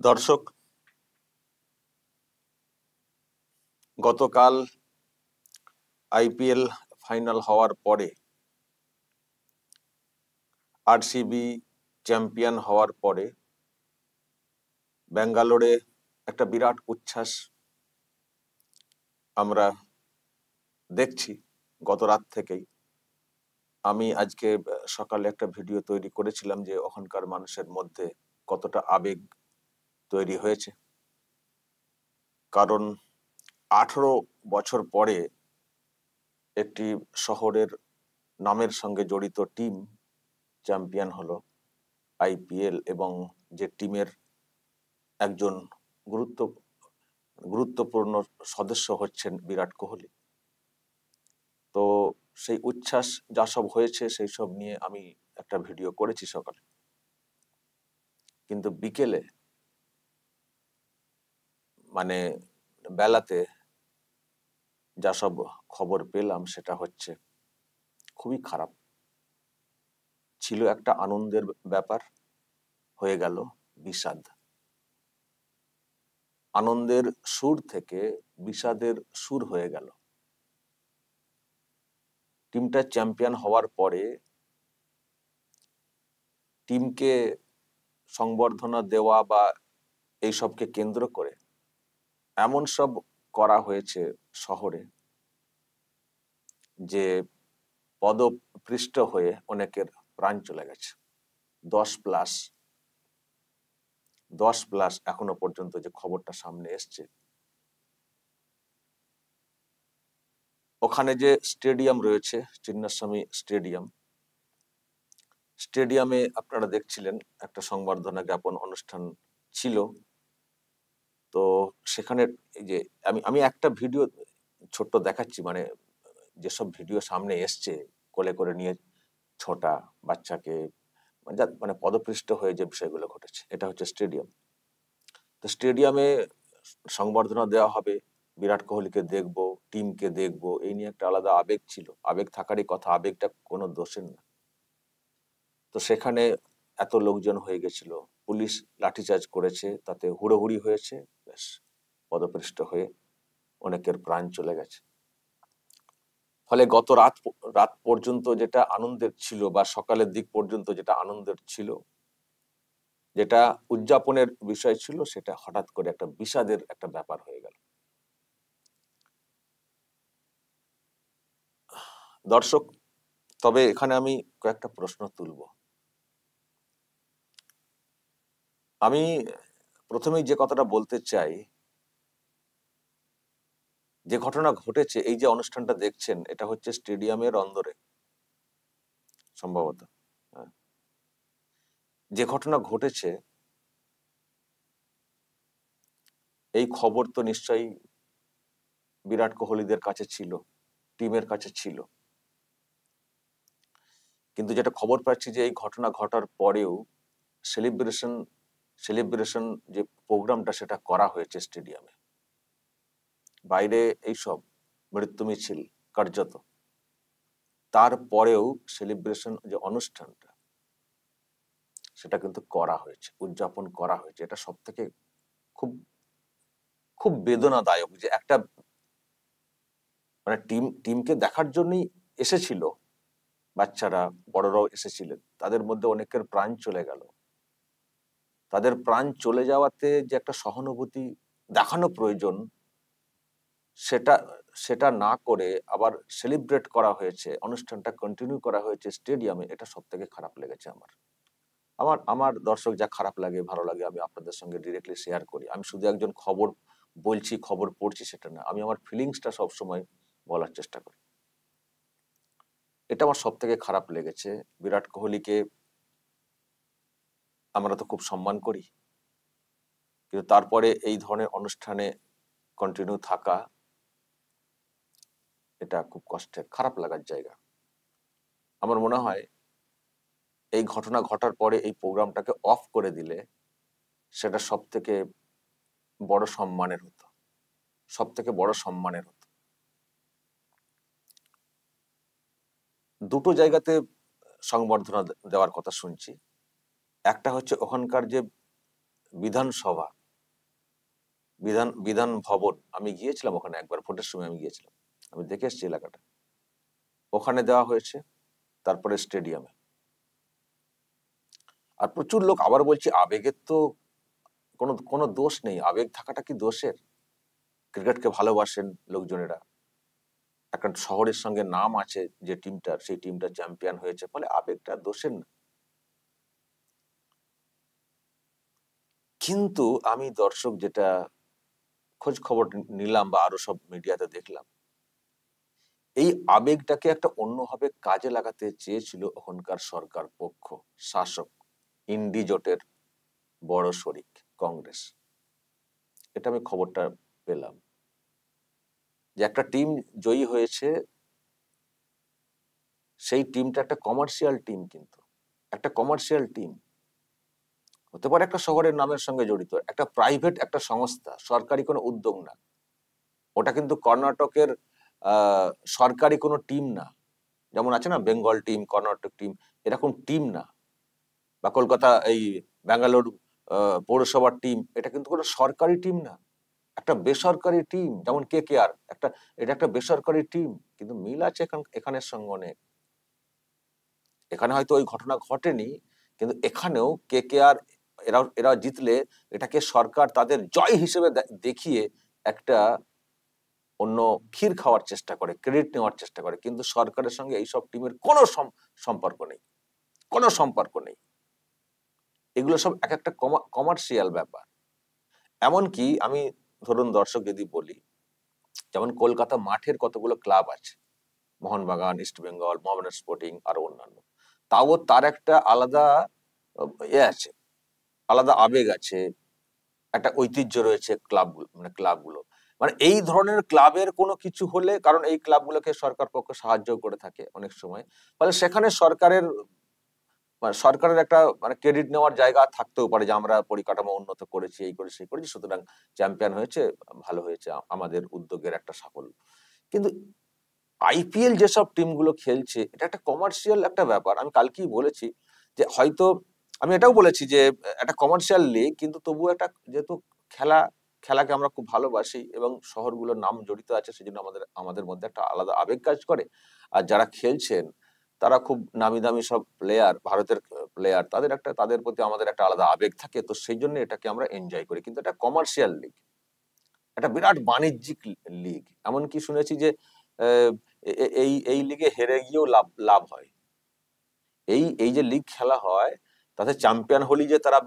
দর্শক, গতকাল IPL final হওয়ার পরে আরসিবি চ্যাম্পিয়ন হওয়ার পরে ব্যাঙ্গালোরে একটা বিরাট উচ্ছ্বাস আমরা দেখছি গত রাত থেকেই। আমি আজকে সকালে একটা ভিডিও তৈরি করেছিলাম যে ওখানকার মানুষের মধ্যে কতটা আবেগ তৈরি হয়েছে, কারণ 18 বছর পরে একটি শহরের নামের সঙ্গে জড়িত টিম চ্যাম্পিয়ন হলো আইপিএল, এবং যে টিমের একজন গুরুত্বপূর্ণ সদস্য হচ্ছেন বিরাট কোহলি। তো সেই উচ্ছ্বাস যা সব হয়েছে সেই সব নিয়ে আমি একটা ভিডিও করেছি সকালে, কিন্তু বিকেলে মানে বেলাতে যা সব খবর পেলাম সেটা হচ্ছে খুবই খারাপ। ছিল একটা আনন্দের ব্যাপার, হয়ে গেল বিষাদ। আনন্দের সুর থেকে বিষাদের সুর হয়ে গেল। টিমটা চ্যাম্পিয়ন হওয়ার পরে টিমকে সংবর্ধনা দেওয়া বা এইসবকে কেন্দ্র করে এমন সব করা হয়েছে শহরে যে পদপৃষ্ট হয়ে অনেকের প্রাণ চলে গেছে। 10+ এখনো পর্যন্ত যে খবরটা সামনে এসছে। ওখানে যে স্টেডিয়াম রয়েছে, চিন্নাস্বামী স্টেডিয়ামে আপনারা দেখছিলেন একটা সংবর্ধনা জ্ঞাপন অনুষ্ঠান ছিল। তো সেখানে এই যে আমি একটা ভিডিও ছোট্ট দেখাচ্ছি, মানে যেসব ভিডিও সামনে এসছে কোলে করে নিয়ে ছোটা বাচ্চাকে, মানে পদপৃষ্ট হয়ে যে বিষয়গুলো ঘটেছে, এটা হচ্ছে স্টেডিয়াম। তো স্টেডিয়ামে সংবর্ধনা দেওয়া হবে, বিরাট কোহলিকে দেখবো, টিমকে দেখবো, এই নিয়ে একটা আলাদা আবেগ ছিল। আবেগ থাকারই কথা, আবেগটা কোনো দোষের না। তো সেখানে এত লোকজন হয়ে গেছিল, পুলিশ লাঠিচার্জ করেছে, তাতে হুড়োহুড়ি হয়েছে, ব্যাস পদপৃষ্ট হয়ে অনেকের প্রাণ চলে গেছে। ফলে গত রাত পর্যন্ত যেটা আনন্দের ছিল, বা সকালের দিক পর্যন্ত যেটা আনন্দের ছিল, যেটা উদযাপনের বিষয় ছিল, সেটা হঠাৎ করে একটা বিষাদের একটা ব্যাপার হয়ে গেল। দর্শক, তবে এখানে আমি কয়েকটা প্রশ্ন তুলব। আমি প্রথমেই যে কথাটা বলতে চাই, যে ঘটনা ঘটেছে, এই যে অনুষ্ঠানটা দেখছেন, এটা হচ্ছে স্টেডিয়ামের অন্দরে সম্ভবত। হ্যাঁ, যে ঘটনা ঘটেছে এই খবর তো নিশ্চয়ই বিরাট কোহলিদের কাছে ছিল, টিমের কাছে ছিল, কিন্তু যেটা খবর পাচ্ছি যে এই ঘটনা ঘটার পরেও সেলিব্রেশন যে প্রোগ্রামটা সেটা করা হয়েছে স্টেডিয়ামে, বাইরে এইসব মৃত্যু মিছিল কার্যত, তারপরেও সেলিব্রেশন যে অনুষ্ঠানটা সেটা কিন্তু করা হয়েছে, উদযাপন করা হয়েছে। এটা সব থেকে খুব খুব বেদনাদায়ক যে একটা মানে টিমকে দেখার জন্যই এসেছিল বাচ্চারা, বড়রাও এসেছিলেন, তাদের মধ্যে অনেকের প্রাণ চলে গেল। তাদের প্রাণ চলে যাওয়াতে যে একটা সহানুভূতি দেখানো প্রয়োজন, সেটা সেটা না করে আবার সেলিব্রেট করা হয়েছে, অনুষ্ঠানটা কন্টিনিউ করা হয়েছে স্টেডিয়ামে। এটা সব থেকে খারাপ লেগেছে আমার। আমার আমার দর্শক, যা খারাপ লাগে ভালো লাগে আমি আপনাদের সঙ্গে ডিরেক্টলি শেয়ার করি। আমি শুধু একজন খবর বলছি, খবর পড়ছি সেটা না, আমি আমার ফিলিংসটা সবসময় বলার চেষ্টা করি। এটা আমার সব থেকে খারাপ লেগেছে। বিরাট কোহলিকে আমরা তো খুব সম্মান করি, কিন্তু তারপরে এই ধরনের অনুষ্ঠানে কন্টিনিউ থাকা, এটা খুব কষ্টের, খারাপ লাগার জায়গা। আমার মনে হয় এই ঘটনা ঘটার পরে এই প্রোগ্রামটাকে অফ করে দিলে সেটা সব থেকে বড় সম্মানের হতো, সব থেকে বড় সম্মানের হতো। দুটো জায়গাতে সংবর্ধনা দেওয়ার কথা শুনছি। একটা হচ্ছে ওখানকার যে বিধানসভা, বিধান ভবন, আমি গিয়েছিলাম ওখানে একবার, ভোটের সময় আমি গিয়েছিলাম, আমি দেখে এসেছি এলাকাটা, ওখানে দেওয়া হয়েছে, তারপরে স্টেডিয়ামে। আর প্রচুর লোক, আবার বলছি, আবেগের তো কোনো কোনো দোষ নেই, আবেগ থাকাটা কি দোষের? ক্রিকেটকে ভালোবাসেন লোকজনেরা, একটা শহরের সঙ্গে নাম আছে যে টিমটার, সেই টিমটা চ্যাম্পিয়ন হয়েছে, ফলে আবেগটা দোষের না। কিন্তু আমি দর্শক যেটা খোঁজ খবর নিলাম বা আরো সব মিডিয়াতে দেখলাম, এই আবেগটাকে একটা অন্যভাবে কাজে লাগাতে চেয়েছিল ওখানকার সরকার পক্ষ, শাসক, ইন্ডি জোটের বড় শরিক কংগ্রেস। এটা আমি খবরটা পেলাম যে একটা টিম জয়ী হয়েছে, সেই টিমটা একটা কমার্শিয়াল টিম, কিন্তু একটা কমার্শিয়াল টিম হতে পারে একটা শহরের নামের সঙ্গে জড়িত, একটা প্রাইভেট একটা সংস্থা, সরকারি কোনো উদ্যোগ না, ওটা কিন্তু কর্ণাটকের সরকারি কোনো টিম না, যেমন আছে না বেঙ্গল টিম, কর্ণাটক টিম, এরকম টিম না, বা কলকাতা এই ব্যাঙ্গালোর পৌরসভার টিম, এটা কিন্তু কোনো সরকারি টিম না, একটা বেসরকারি টিম, যেমন KKR একটা, এটা একটা বেসরকারি টিম, কিন্তু মিল আছে এখানের সঙ্গে অনেক। এখানে হয়তো ওই ঘটনা ঘটেনি, কিন্তু এখানেও KKR এরা এরা জিতলে এটাকে সরকার তাদের জয় হিসেবে দেখিয়ে একটা অন্য ক্ষীর খাওয়ার চেষ্টা করে, ক্রেডিট নেওয়ার চেষ্টা করে, কিন্তু সরকারের সঙ্গে এইসব টিমের কোনো সম্পর্ক নেই, কোনো সম্পর্ক নেই। এগুলো সব এক একটা কমার্শিয়াল ব্যাপার। এমনকি আমি, ধরুন দর্শক যদি বলি, যেমন কলকাতা মাঠের কতগুলো ক্লাব আছে, মোহনবাগান, ইস্ট বেঙ্গল, মোহামেডান স্পোর্টিং, আরো অন্যান্য, তাও তার একটা আলাদা আছে, আলাদা আবেগ আছে, একটা ঐতিহ্য রয়েছে ক্লাবগুলো, মানে এই ধরনের ক্লাবের কোনো কিছু হলে, কারণ এই ক্লাবগুলোকে সরকার পক্ষ সাহায্য করে থাকে অনেক সময়, ফলে সেখানে সরকারের একটা মানে ক্রেডিট নেওয়ার জায়গা থাকতেও পারে, যে আমরা পরিকাঠামো উন্নত করেছি, এই করেছি সেই করেছি, সুতরাং চ্যাম্পিয়ন হয়েছে, ভালো হয়েছে, আমাদের উদ্যোগের একটা সাফল্য। কিন্তু IPL যেসব টিমগুলো খেলছে, এটা একটা কমার্শিয়াল একটা ব্যাপার। আমি কালকেই বলেছি যে হয়তো, আমি এটাও বলেছি যে একটা কমার্শিয়াল লিগ, কিন্তু তবুও একটা, যেহেতু খেলাকে আমরা খুব ভালোবাসি এবং শহরগুলোর নাম জড়িত আছে, সেজন্য আমাদের আমাদের মধ্যে একটা আলাদা আবেগ কাজ করে। আর যারা খেলছেন তারা খুব নামি দামি সব প্লেয়ার, ভারতের প্লেয়ার, তাদের প্রতি আমাদের একটা আলাদা আবেগ থাকে, তো সেই জন্য এটাকে আমরা এনজয় করি। কিন্তু এটা কমার্শিয়াল লিগ, একটা বিরাট বাণিজ্যিক লিগ। এমনকি শুনেছি যে আহ, এই এই লিগে হেরে গিয়েও লাভ লাভ হয়। এই এই যে লিগ খেলা হয়, তাতে চ্যাম্পিয়ন হলি যে তারা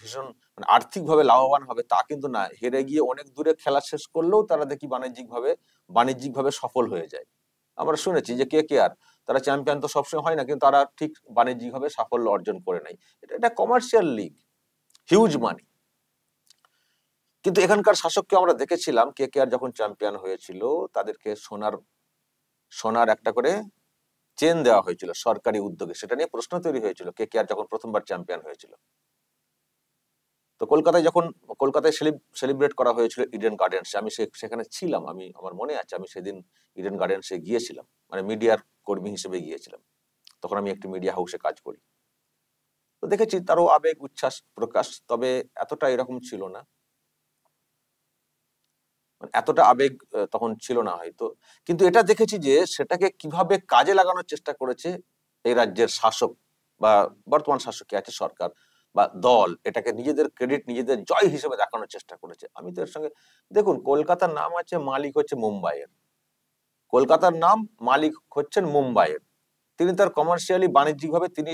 ভীষণ মানে আর্থিকভাবে লাভবান হবে তা কিন্তু না, হেরে গিয়ে অনেক দূরে খেলা শেষ করলেও তারা দেখি বাণিজ্যিকভাবে সফল হয়ে যায়। আমরা শুনেছি যে KKR, তারা চ্যাম্পিয়ন তো সবসময় হয় না, কিন্তু তারা ঠিক বাণিজ্যিকভাবে সাফল্য অর্জন করে নেয়। এটা কমার্শিয়াল লিগ, হিউজ মানি। কিন্তু এখানকার শাসককে আমরা দেখেছিলাম, KKR যখন চ্যাম্পিয়ন হয়েছিল, তাদেরকে সোনার সোনার একটা করে চেন দেওয়া হয়েছিল সরকারি উদ্যোগে, সেটা নিয়ে প্রশ্ন তৈরি হয়েছিল KKR যখন প্রথমবার চ্যাম্পিয়ন হয়েছিল। তো কলকাতায় সেলিব্রেট করা হয়েছিল ইডেন গার্ডেন্সে, আমি সেখানে ছিলাম, আমার মনে আছে আমি সেদিন ইডেন গার্ডেন্সে গিয়েছিলাম, মানে মিডিয়ার কর্মী হিসেবে গিয়েছিলাম, তখন আমি একটি মিডিয়া হাউসে কাজ করি। তো দেখেছি তারও আবেগ উচ্ছ্বাস প্রকাশ, তবে এতটা এরকম ছিল না, মানে এতটা আবেগ তখন ছিল না হয়তো। কিন্তু এটা দেখেছি যে সেটাকে কিভাবে কাজে লাগানোর চেষ্টা করেছে এই রাজ্যের শাসক, বা বর্তমান শাসক কে আছে, সরকার বা দল, এটাকে নিজেদের ক্রেডিট, নিজেদের জয় হিসেবে দেখানোর চেষ্টা করেছে। আমি তো এর সঙ্গে, দেখুন কলকাতার নাম আছে, মালিক হচ্ছে মুম্বাইয়ের, কলকাতার নাম, মালিক হচ্ছেন মুম্বাইয়ের, তিনি তার কমার্শিয়ালি বাণিজ্যিক ভাবে তিনি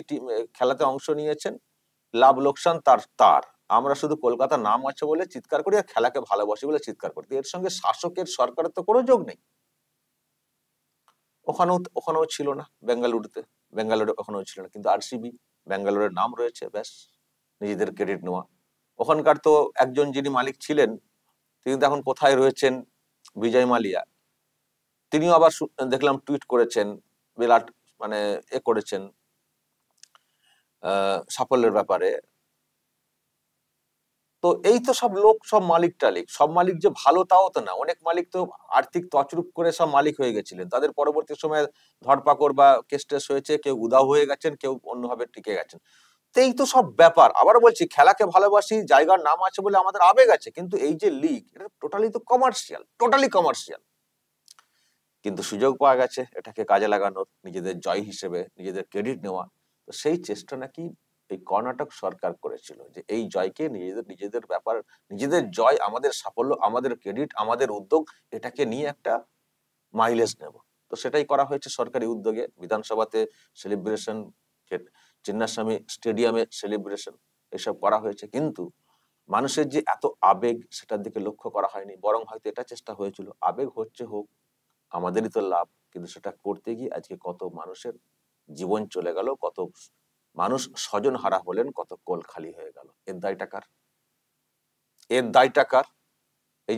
খেলাতে অংশ নিয়েছেন, লাভ লোকসান তার। আমরা শুধু কলকাতার নাম আছে বলে চিৎকার করি, আর খেলাকে ভালোবাসি বলে চিৎকার করি, এর সঙ্গে শাসকের সরকারের তো কোনো যোগ নেই। ওখানেও ছিল না, বেঙ্গালুরু ওখানেও ছিল না, কিন্তু RCB, ব্যাঙ্গালোরের নাম রয়েছে, ব্যাস, নিজেদের ক্রেডিট নেওয়া। ওখানকার তো একজন যিনি মালিক ছিলেন, তিনি তো এখন কোথায় রয়েছেন, বিজয় মালিয়া, তিনিও আবার দেখলাম টুইট করেছেন, বিরাট মানে করেছেন সাফল্যের ব্যাপারে। তো এই তো সব লোক, সব মালিক সব মালিক যে ভালো তাও তো না, অনেক মালিক তো আর্থিক তছরূপ করে সব মালিক হয়ে গেছিলেন, তাদের পরবর্তী সময়ে ধরপাকড় বা কেস টেস হয়েছে, কেউ উধাও হয়ে গেছেন, কেউ অন্যভাবে টিকে গেছেন। এই তো সব ব্যাপার। আবার বলছি, খেলাকে ভালোবাসি, জায়গার নাম আছে বলে আমাদের আবেগ আছে, কিন্তু এই যে লিগ, এটা টোটালি তো কমার্শিয়াল, টোটালি কমার্শিয়াল। কিন্তু সুযোগ পাওয়া গেছে এটাকে কাজে লাগানোর, নিজেদের জয় হিসেবে নিজেদের ক্রেডিট নেওয়া। তো সেই চেষ্টা নাকি এই কর্ণাটক সরকার করেছিল, যে এই জয়কে নিজেদের নিজেদের ব্যাপার, নিজেদের জয়, আমাদের সাফল্য, আমাদের ক্রেডিট, আমাদের উদ্যোগ, এটাকে নিয়ে একটা মাইলেজ নেব। তো সেটাই করা হয়েছে সরকারি উদ্যোগে। বিধানসভাতে সেলিব্রেশন, চিন্নাস্বামী স্টেডিয়ামে সেলিব্রেশন, এসব করা হয়েছে। কিন্তু মানুষের যে এত আবেগ, সেটার দিকে লক্ষ্য করা হয়নি, বরং হয়তো এটা চেষ্টা হয়েছিল আবেগ হচ্ছে হোক, আমাদেরই তো লাভ। কিন্তু সেটা করতে গিয়ে আজকে কত মানুষের জীবন চলে গেল, কত মানুষ স্বজন হারা হলেন, কত কোল খালি হয়ে গেল। এর দায়টা কার? এর দায়টা কার? এই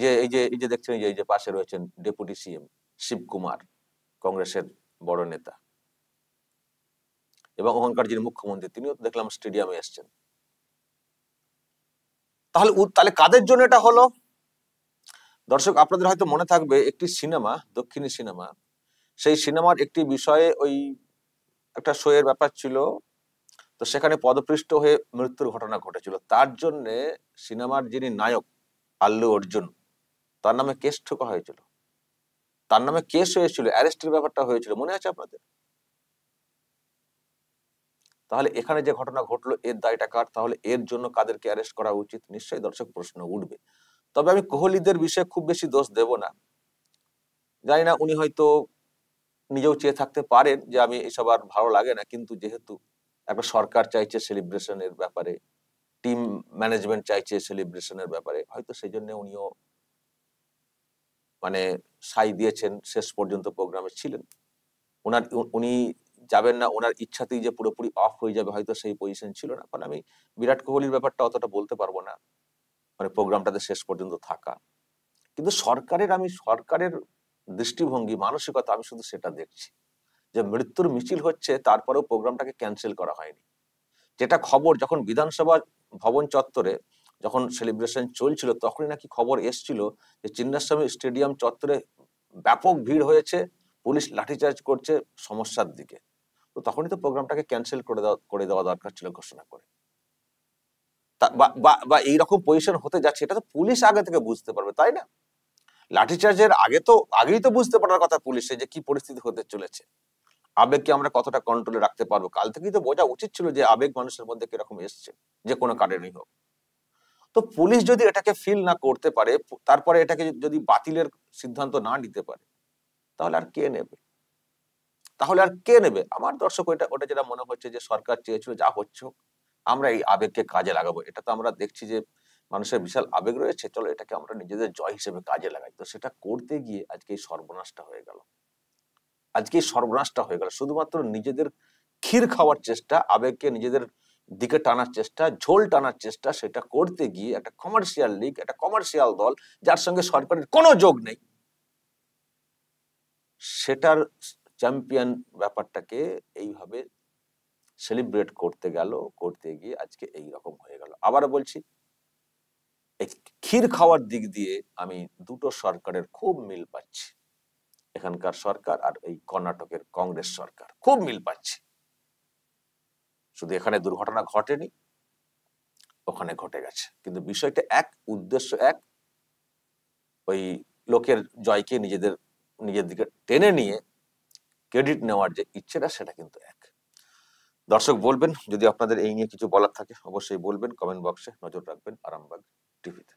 যে দেখছেন, এই যে পাশে রয়েছেন ডেপুটি সিএম শিবকুমার, কংগ্রেসের বড় নেতা, এবং ওখানকার যিনি মুখ্যমন্ত্রী, তিনিও দেখলাম স্টেডিয়ামে এসছেন। তাহলে কাদের জন্য এটা হলো? দর্শক, আপনাদের হয়তো মনে থাকবে একটি সিনেমা, দক্ষিণী সিনেমা, সেই সিনেমার একটি বিষয়ে ওই একটা শো এর ব্যাপার ছিল। তো সেখানে পদপৃষ্ট হয়ে মৃত্যুর ঘটনা ঘটেছিল। তার জন্য সিনেমার যিনি নায়ক আল্লু অর্জুন, তার নামে কেস ঠোকা হয়েছিল, তার নামে কেস হয়েছিল, অ্যারেস্টের ব্যাপারটা হয়েছিল, মনে আছে আপনাদের? তাহলে এখানে যে ঘটনা ঘটলো, এর দায়টা কার? তাহলে এর জন্য কাদেরকে অ্যারেস্ট করা উচিত? নিশ্চয়ই দর্শক প্রশ্ন উঠবে। তবে আমি কোহলিদের বিষয়ে খুব বেশি দোষ দেব না। জানি না, উনি হয়তো নিজেও চেয়ে থাকতে পারেন যে আমি এসব আর ভালো লাগে না, কিন্তু যেহেতু একটা সরকার চাইছে সেলিব্রেশনের ব্যাপারে, টিম ম্যানেজমেন্ট চাইছে সেলিব্রেশনের ব্যাপারে, হয়তো সেই জন্য উনিও মানে সাই দিয়েছেন, শেষ পর্যন্ত প্রোগ্রামে ছিলেন। উনি যাবেন না, ওনার ইচ্ছাতেই যে পুরোপুরি অফ হয়ে যাবে, হয়তো সেই পজিশন ছিল না। কারণ আমি বিরাট কোহলির ব্যাপারটা অতটা বলতে পারবো না, মানে প্রোগ্রামটাতে শেষ পর্যন্ত থাকা। কিন্তু সরকারের দৃষ্টিভঙ্গি, মানসিকতা, আমি শুধু সেটা দেখছি যে মৃত্যুর মিছিল হচ্ছে, তারপরেও প্রোগ্রামটাকে ক্যান্সেল করা হয়নি। যেটা খবর, যখন বিধানসভা ভবন চত্বরে যখন সেলিব্রেশন চলছিল, তখনই নাকি খবর এসছিল যে চিন্নাস্বামী স্টেডিয়াম চত্বরে ব্যাপক ভিড় হয়েছে, পুলিশ লাঠিচার্জ করছে সমস্যার দিকে। তো তখনই তো প্রোগ্রামটাকে ক্যান্সেল করে দেওয়া দরকার ছিল ঘোষণা করে। বা এইরকম পজিশন হতে যাচ্ছে, এটা তো পুলিশ আগে থেকে বুঝতে পারবে, তাই না? লাঠিচার্জের আগেই তো বুঝতে পারার কথা পুলিশে যে কি পরিস্থিতি হতে চলেছে, আবেগকে আমরা কতটা কন্ট্রোলে রাখতে পারবো। কাল থেকেই তো বোঝা উচিত ছিল যে আবেগ মানুষের মধ্যে কিরকম এসছে, যে কোনো কারণেই হোক। তো পুলিশ যদি এটাকে ফিল না করতে পারে, তারপরে এটাকে যদি বাতিলের সিদ্ধান্ত না নিতে পারে, তাহলে আর কে নেবে? আমার দর্শক, ওটা যেটা মনে হচ্ছে যে সরকার চেয়েছিল যা হচ্ছে হোক, আমরা এই আবেগকে কাজে লাগাবো। এটা তো আমরা দেখছি যে মানুষের বিশাল আবেগ রয়েছে, চলো এটাকে আমরা নিজেদের জয় হিসেবে কাজে লাগাই। তো সেটা করতে গিয়ে আজকে এই সর্বনাশটা হয়ে গেল। শুধুমাত্র নিজেদের ক্ষীর খাওয়ার চেষ্টা, আবেগকে নিজেদের দিকে টানার চেষ্টা, ঝোল টানার চেষ্টা, সেটা করতে গিয়ে একটা কমার্শিয়াল লিগ, একটা কমার্শিয়াল দল, যার সঙ্গে সরকারের কোনো যোগ নেই, সেটার চ্যাম্পিয়ন ব্যাপারটাকে এইভাবে সেলিব্রেট করতে গিয়ে আজকে এই রকম হয়ে গেল। আবারও বলছি, এই ক্ষীর খাওয়ার দিক দিয়ে আমি দুটো সরকারের খুব মিল পাচ্ছি। এখানকার সরকার আর এই কর্ণাটকের কংগ্রেস সরকার, খুব মিল পাচ্ছি। শুধু এখানে দুর্ঘটনা ঘটেনি, ওখানে ঘটে গেছে, কিন্তু বিষয়টা এক, উদ্দেশ্য এক, ওই লোকের জয়কে নিজের দিকে টেনে নিয়ে ক্রেডিট নেওয়ার যে ইচ্ছেটা, সেটা কিন্তু এক। দর্শক, বলবেন যদি আপনাদের এই নিয়ে কিছু বলার থাকে, অবশ্যই বলবেন কমেন্ট বক্সে। নজর রাখবেন আরামবাগ টিভিতে।